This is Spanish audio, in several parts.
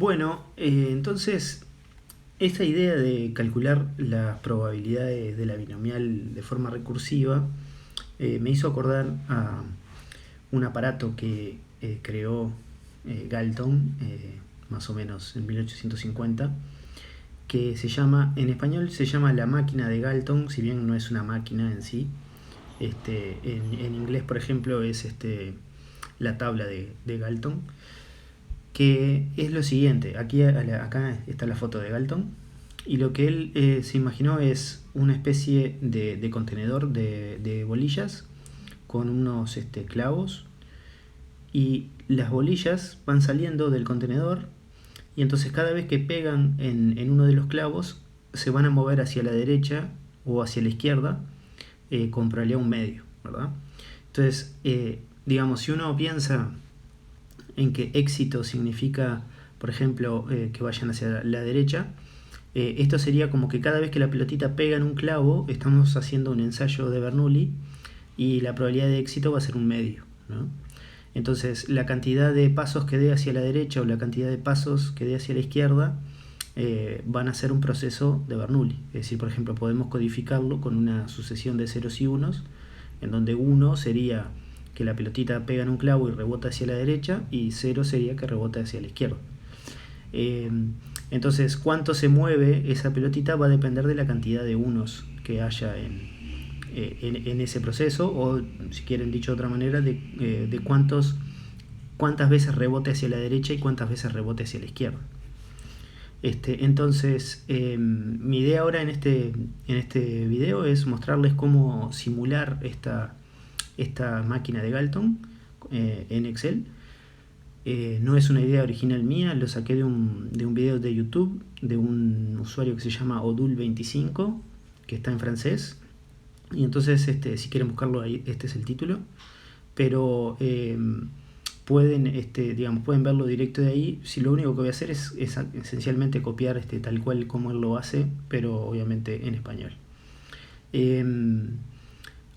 Bueno, entonces esta idea de calcular las probabilidades de la binomial de forma recursiva me hizo acordar a un aparato que creó Galton más o menos en 1850, que se llama, en español se llama la máquina de Galton, si bien no es una máquina en sí. En inglés, por ejemplo, es la tabla de Galton, que es lo siguiente. Acá está la foto de Galton, y lo que él se imaginó es una especie de contenedor de bolillas con unos clavos, y las bolillas van saliendo del contenedor, y entonces cada vez que pegan en uno de los clavos se van a mover hacia la derecha o hacia la izquierda con probabilidad 1/2, ¿verdad? Entonces, digamos, si uno piensa en que éxito significa, por ejemplo, que vayan hacia la derecha, esto sería como que cada vez que la pelotita pega en un clavo, estamos haciendo un ensayo de Bernoulli y la probabilidad de éxito va a ser 1/2, ¿no? Entonces, la cantidad de pasos que dé hacia la derecha o la cantidad de pasos que dé hacia la izquierda van a ser un proceso de Bernoulli. Es decir, por ejemplo, podemos codificarlo con una sucesión de ceros y unos, en donde 1 sería que la pelotita pega en un clavo y rebota hacia la derecha, y 0 sería que rebota hacia la izquierda. Entonces, cuánto se mueve esa pelotita va a depender de la cantidad de unos que haya en ese proceso, o si quieren dicho de otra manera, de cuántas veces rebote hacia la derecha y cuántas veces rebote hacia la izquierda. Entonces, mi idea ahora en este video es mostrarles cómo simular esta máquina de Galton en Excel. No es una idea original mía, lo saqué de un video de YouTube de un usuario que se llama Odul25, que está en francés. Y entonces, si quieren buscarlo ahí, este es el título. Pero pueden verlo directo de ahí. Si lo único que voy a hacer es esencialmente copiar tal cual como él lo hace, pero obviamente en español.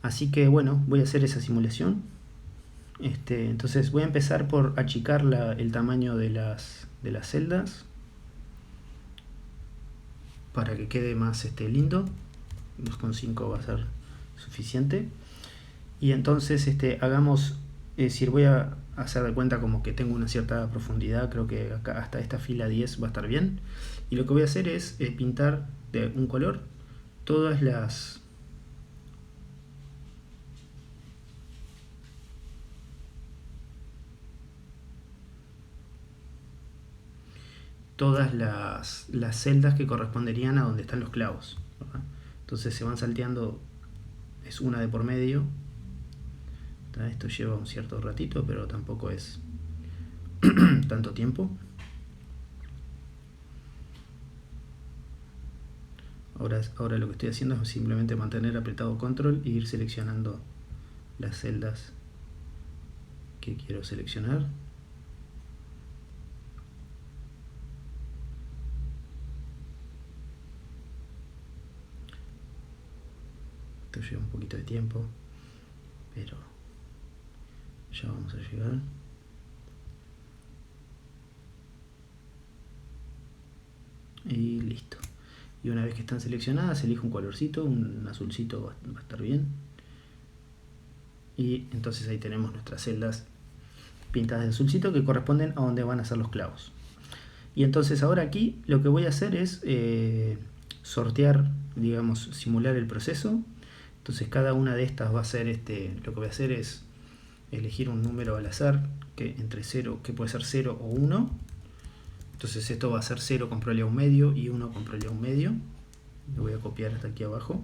Así que bueno, voy a hacer esa simulación. Entonces voy a empezar por achicar el tamaño de las celdas para que quede más lindo. 2,5 va a ser suficiente. Y entonces hagamos, es decir, voy a hacer de cuenta como que tengo una cierta profundidad. Creo que acá hasta esta fila 10 va a estar bien. Y lo que voy a hacer es pintar de un color todas las celdas que corresponderían a donde están los clavos, ¿verdad? Entonces se van salteando, es una de por medio. Esto lleva un cierto ratito, pero tampoco es tanto tiempo. Ahora lo que estoy haciendo es simplemente mantener apretado control e ir seleccionando las celdas que quiero seleccionar. Esto lleva un poquito de tiempo, pero ya vamos a llegar. Y listo. Y una vez que están seleccionadas, elijo un colorcito, un azulcito va a estar bien. Y entonces ahí tenemos nuestras celdas pintadas de azulcito que corresponden a donde van a ser los clavos. Y entonces ahora aquí lo que voy a hacer es sortear, digamos, simular el proceso. Entonces cada una de estas va a ser, lo que voy a hacer es elegir un número al azar, que puede ser 0 o 1. Entonces esto va a ser 0 con probabilidad 1/2 y 1 con probabilidad 1/2. Lo voy a copiar hasta aquí abajo.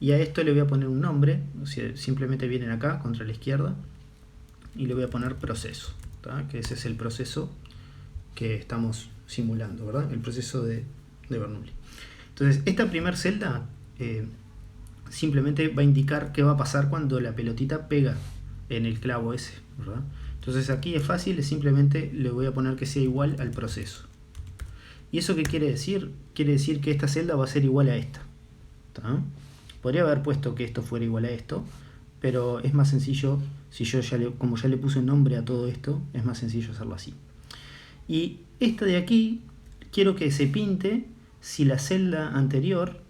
Y a esto le voy a poner un nombre, o sea, simplemente vienen acá, contra la izquierda, y le voy a poner proceso, ¿tá? Que ese es el proceso que estamos simulando, ¿verdad? El proceso de Bernoulli. Entonces, esta primera celda simplemente va a indicar qué va a pasar cuando la pelotita pega en el clavo ese, ¿verdad? Entonces aquí es fácil, simplemente le voy a poner que sea igual al proceso. ¿Y eso qué quiere decir? Quiere decir que esta celda va a ser igual a esta, ¿tá? Podría haber puesto que esto fuera igual a esto, pero es más sencillo, si yo como ya le puse nombre a todo esto, es más sencillo hacerlo así. Y esta de aquí quiero que se pinte si la celda anterior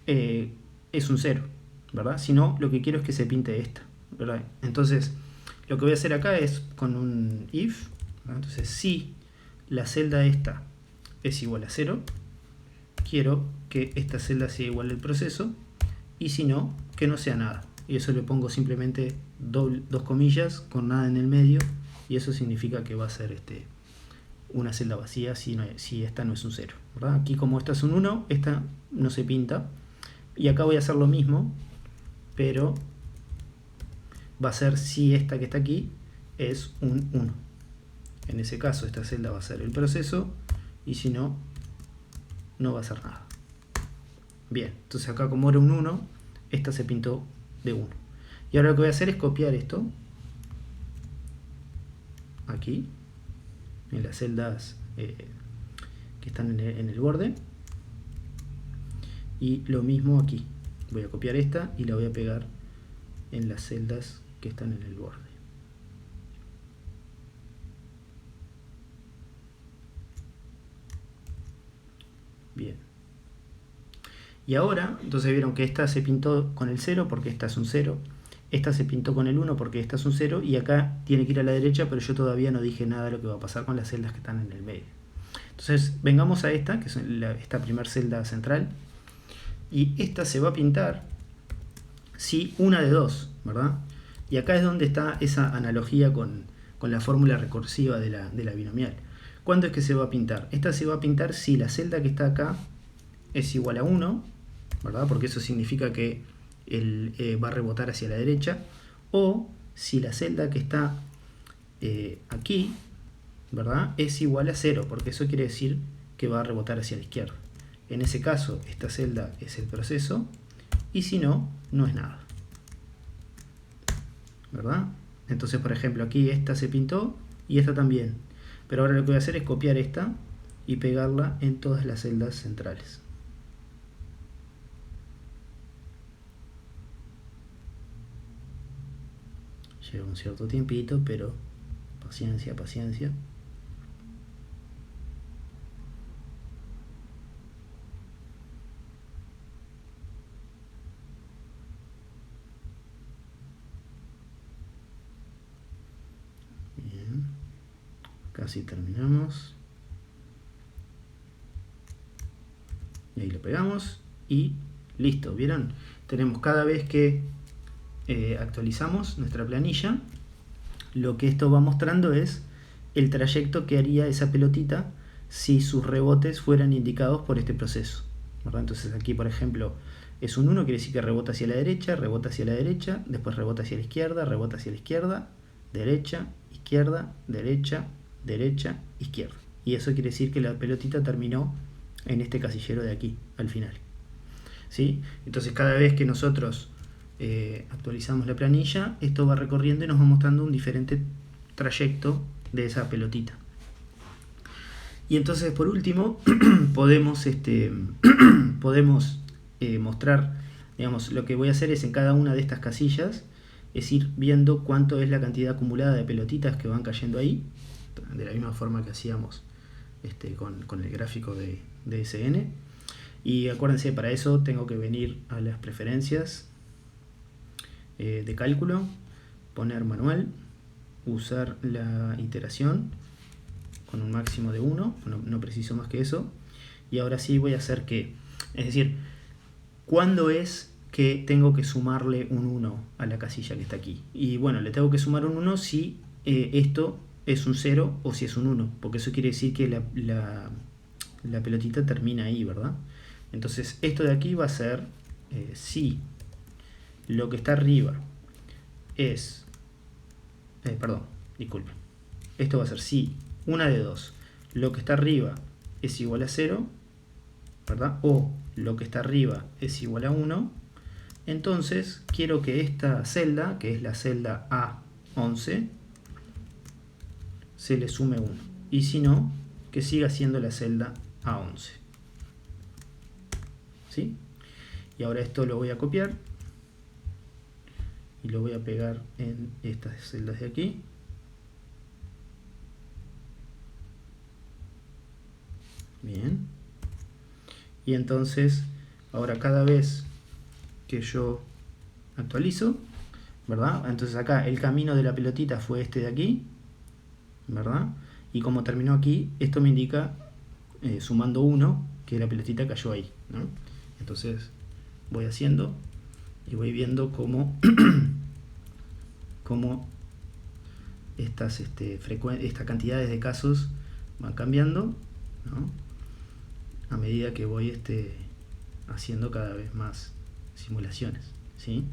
es un 0, ¿verdad? Si no, lo que quiero es que se pinte esta, ¿verdad? Entonces, lo que voy a hacer acá es con un if, ¿verdad? Entonces, si la celda esta es igual a 0, quiero que esta celda sea igual al proceso, y si no, que no sea nada. Y eso le pongo simplemente dos comillas con nada en el medio, y eso significa que va a ser una celda vacía si esta no es un 0, ¿verdad? Aquí, como esta es un 1, esta no se pinta. Y acá voy a hacer lo mismo, pero va a ser si esta que está aquí es un 1. En ese caso esta celda va a ser el proceso, y si no, no va a ser nada. Bien, entonces acá, como era un 1, esta se pintó de 1. Y ahora lo que voy a hacer es copiar esto aquí, en las celdas que están en el borde, y lo mismo aquí. Voy a copiar esta y la voy a pegar en las celdas que están en el borde. Bien. Y ahora, entonces vieron que esta se pintó con el 0 porque esta es un 0. Esta se pintó con el 1 porque esta es un 0. Y acá tiene que ir a la derecha, pero yo todavía no dije nada de lo que va a pasar con las celdas que están en el medio. Entonces, vengamos a esta, que es esta primera celda central. Y esta se va a pintar si una de 2, ¿verdad? Y acá es donde está esa analogía con la fórmula recursiva de la binomial. ¿Cuándo es que se va a pintar? Esta se va a pintar si la celda que está acá es igual a 1, ¿verdad? Porque eso significa que él va a rebotar hacia la derecha. O si la celda que está aquí, ¿verdad?, es igual a 0, porque eso quiere decir que va a rebotar hacia la izquierda. En ese caso, esta celda es el proceso, y si no, no es nada, ¿verdad? Entonces, por ejemplo, aquí esta se pintó y esta también. Pero ahora lo que voy a hacer es copiar esta y pegarla en todas las celdas centrales. Lleva un cierto tiempito, pero paciencia, paciencia. Bien, casi terminamos. Y ahí lo pegamos y listo. ¿Vieron? Tenemos, cada vez que actualizamos nuestra planilla, lo que esto va mostrando es el trayecto que haría esa pelotita si sus rebotes fueran indicados por este proceso, ¿verdad? Entonces aquí, por ejemplo, es un 1, quiere decir que rebota hacia la derecha, después rebota hacia la izquierda, rebota hacia la izquierda, derecha, izquierda, derecha, derecha, izquierda. Y eso quiere decir que la pelotita terminó en este casillero de aquí, al final, ¿sí? Entonces, cada vez que nosotros actualizamos la planilla, esto va recorriendo y nos va mostrando un diferente trayecto de esa pelotita. Y entonces, por último, podemos mostrar, digamos, lo que voy a hacer es, en cada una de estas casillas, es ir viendo cuánto es la cantidad acumulada de pelotitas que van cayendo ahí, de la misma forma que hacíamos con el gráfico de DSN. Y acuérdense, para eso tengo que venir a las preferencias de cálculo, poner manual, usar la iteración con un máximo de 1, no preciso más que eso. Y ahora sí voy a hacer que, es decir, ¿cuándo es que tengo que sumarle un 1 a la casilla que está aquí? Y bueno, le tengo que sumar un 1 si esto es un 0 o si es un 1, porque eso quiere decir que la pelotita termina ahí, ¿verdad? Entonces, esto de aquí va a ser si lo que está arriba es... perdón, disculpen. Esto va a ser si una de 2, lo que está arriba es igual a 0, ¿verdad? O lo que está arriba es igual a 1. Entonces, quiero que esta celda, que es la celda A11, se le sume 1. Y si no, que siga siendo la celda A11. ¿Sí? Y ahora esto lo voy a copiar y lo voy a pegar en estas celdas de aquí. Bien. Y entonces, ahora cada vez que yo actualizo, ¿verdad? Entonces acá el camino de la pelotita fue este de aquí, ¿verdad? Y como terminó aquí, esto me indica, sumando 1, que la pelotita cayó ahí, ¿no? Entonces voy haciendo y voy viendo cómo, cómo estas cantidades de casos van cambiando, ¿no? A medida que voy haciendo cada vez más simulaciones, ¿sí?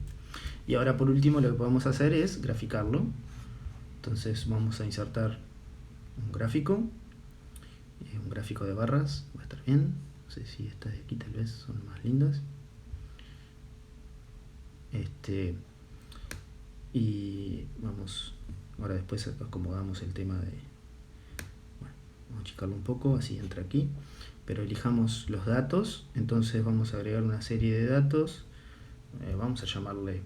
Y ahora por último lo que podemos hacer es graficarlo. Entonces vamos a insertar un gráfico de barras, va a estar bien. No sé si estas de aquí tal vez son más lindas. Y vamos, ahora después acomodamos el tema de, bueno, vamos a achicarlo un poco, así entra aquí, pero elijamos los datos. Entonces vamos a agregar una serie de datos, vamos a llamarle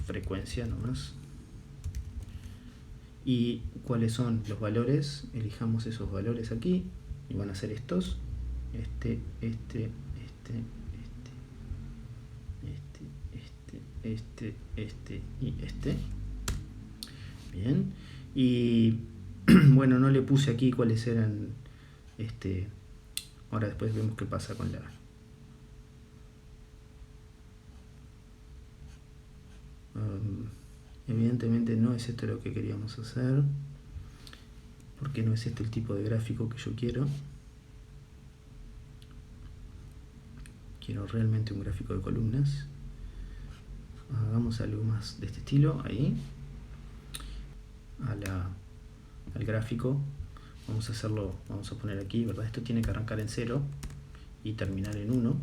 frecuencia nomás, y cuáles son los valores, elijamos esos valores aquí, y van a ser estos, este y este. Bien. Y bueno, no le puse aquí cuáles eran. Ahora después vemos qué pasa con la. Evidentemente no es esto lo que queríamos hacer, porque no es este el tipo de gráfico que yo quiero. Quiero realmente un gráfico de columnas. Hagamos algo más de este estilo, ahí. Al gráfico vamos a hacerlo, vamos a poner aquí, ¿verdad? Esto tiene que arrancar en 0 y terminar en 1,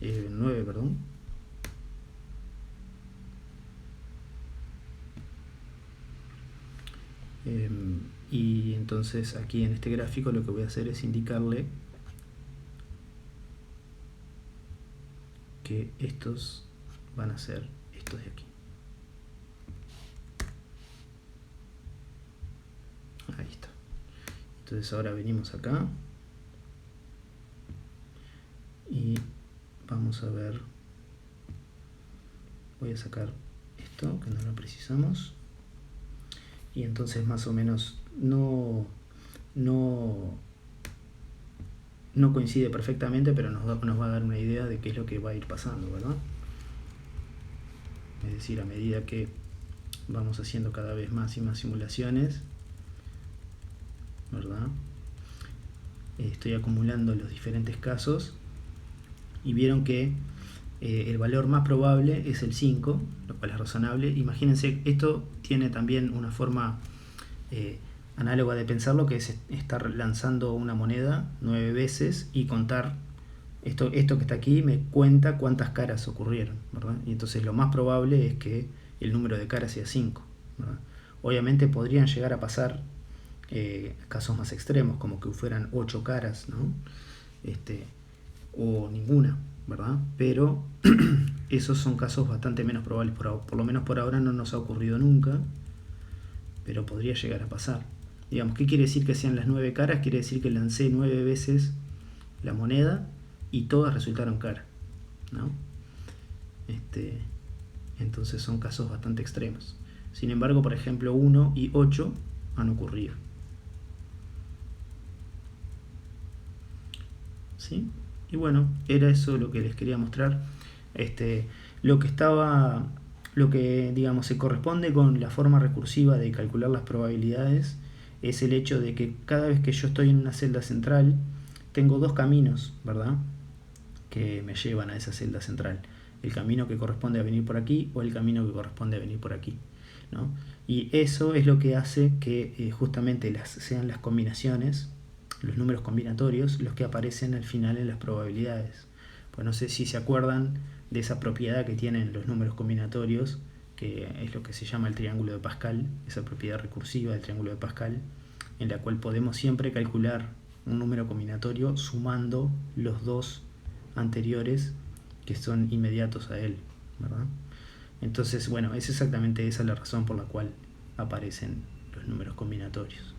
9, perdón. Y entonces aquí en este gráfico lo que voy a hacer es indicarle que estos van a ser estos de aquí. Ahí está. Entonces ahora venimos acá y vamos a ver, voy a sacar esto que no lo precisamos, y entonces más o menos no coincide perfectamente, pero nos va a dar una idea de qué es lo que va a ir pasando, ¿verdad? Es decir, a medida que vamos haciendo cada vez más y más simulaciones, ¿verdad? Estoy acumulando los diferentes casos y vieron que el valor más probable es el 5, lo cual es razonable. Imagínense, esto tiene también una forma análoga de pensarlo, que es estar lanzando una moneda 9 veces y contar, esto que está aquí me cuenta cuántas caras ocurrieron, ¿verdad? Y entonces lo más probable es que el número de caras sea 5, ¿verdad? Obviamente podrían llegar a pasar casos más extremos, como que fueran 8 caras, ¿no? O ninguna, ¿verdad? Pero esos son casos bastante menos probables. Por lo menos por ahora no nos ha ocurrido nunca, pero podría llegar a pasar. Digamos, ¿qué quiere decir que sean las 9 caras? Quiere decir que lancé 9 veces la moneda y todas resultaron caras, ¿no? Entonces son casos bastante extremos. Sin embargo, por ejemplo, 1 y 8 han ocurrido. ¿Sí? Y bueno, era eso lo que les quería mostrar. Lo que digamos se corresponde con la forma recursiva de calcular las probabilidades es el hecho de que cada vez que yo estoy en una celda central tengo dos caminos, ¿verdad?, que me llevan a esa celda central. El camino que corresponde a venir por aquí o el camino que corresponde a venir por aquí, ¿no? Y eso es lo que hace que justamente sean las combinaciones, los números combinatorios, los que aparecen al final en las probabilidades. Pues no sé si se acuerdan de esa propiedad que tienen los números combinatorios, que es lo que se llama el triángulo de Pascal, esa propiedad recursiva del triángulo de Pascal, en la cual podemos siempre calcular un número combinatorio sumando los dos anteriores que son inmediatos a él, ¿verdad? Entonces, bueno, es exactamente esa la razón por la cual aparecen los números combinatorios.